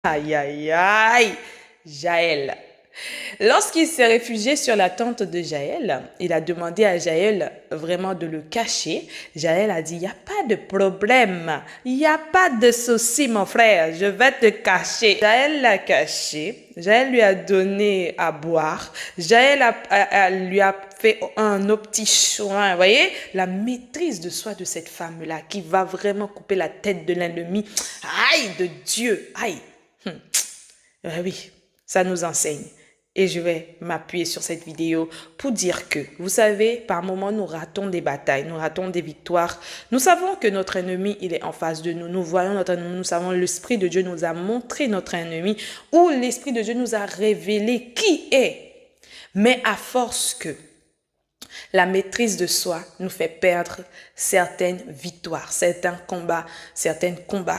Aïe, aïe, aïe, Jaël. Lorsqu'il s'est réfugié sur la tente de Jaël, il a demandé à Jaël vraiment de le cacher. Jaël a dit, il n'y a pas de problème, il n'y a pas de souci mon frère, je vais te cacher. Jaël l'a caché, Jaël lui a donné à boire, Jaël lui a fait un petit soin, vous voyez, la maîtrise de soi de cette femme-là qui va vraiment couper la tête de l'ennemi. Aïe de Dieu, aïe. Oui, ça nous enseigne. Et je vais m'appuyer sur cette vidéo pour dire que, vous savez, par moments, nous ratons des batailles, nous ratons des victoires. Nous savons que notre ennemi, il est en face de nous. Nous voyons notre ennemi, nous savons l'Esprit de Dieu nous a montré notre ennemi ou l'Esprit de Dieu nous a révélé qui est. Mais à force que la maîtrise de soi nous fait perdre certaines victoires, certains combats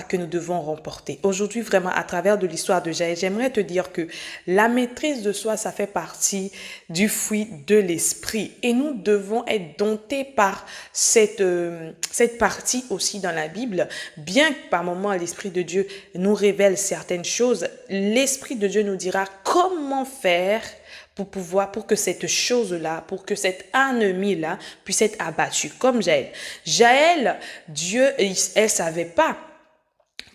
que nous devons remporter. Aujourd'hui, vraiment, à travers de l'histoire de Jaël, j'aimerais te dire que la maîtrise de soi, ça fait partie du fruit de l'esprit. Et nous devons être domptés par cette partie aussi dans la Bible. Bien que par moments, l'Esprit de Dieu nous révèle certaines choses, l'Esprit de Dieu nous dira comment faire pour que cette chose-là, pour que cet ennemi-là puisse être abattu, comme Jaël. Jaël, Dieu, elle savait pas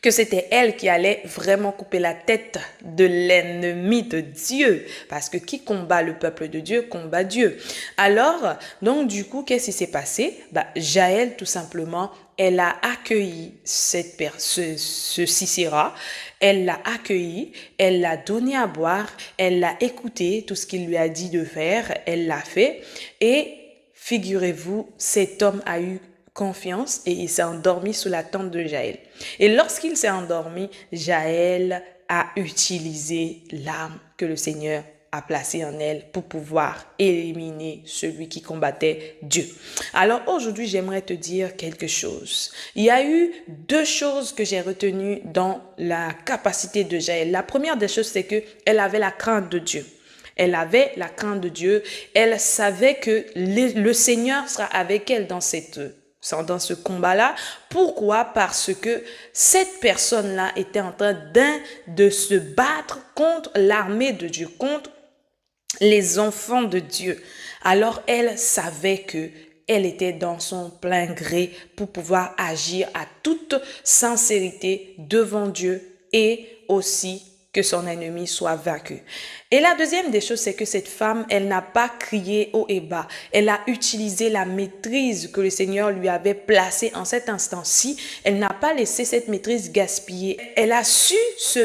que c'était elle qui allait vraiment couper la tête de l'ennemi de Dieu. Parce que qui combat le peuple de Dieu, combat Dieu. Alors, donc du coup, qu'est-ce qui s'est passé? Jaël, tout simplement, elle a accueilli ce Sisera, elle l'a accueilli, elle l'a donné à boire, elle l'a écouté, tout ce qu'il lui a dit de faire, elle l'a fait. Et figurez-vous, cet homme a eu confiance et il s'est endormi sous la tente de Jaël. Et lorsqu'il s'est endormi, Jaël a utilisé l'arme que le Seigneur a placée en elle pour pouvoir éliminer celui qui combattait Dieu. Alors aujourd'hui, j'aimerais te dire quelque chose. Il y a eu deux choses que j'ai retenues dans la capacité de Jaël. La première des choses, c'est qu'elle avait la crainte de Dieu. Elle avait la crainte de Dieu. Elle savait que le Seigneur sera avec elle dans ce combat-là. Pourquoi? Parce que cette personne-là était en train de se battre contre l'armée de Dieu, contre les enfants de Dieu. Alors elle savait que elle était dans son plein gré pour pouvoir agir à toute sincérité devant Dieu et aussi que son ennemi soit vaincu. Et la deuxième des choses, c'est que cette femme, elle n'a pas crié haut et bas. Elle a utilisé la maîtrise que le Seigneur lui avait placée en cet instant-ci. Elle n'a pas laissé cette maîtrise gaspiller. Elle a su se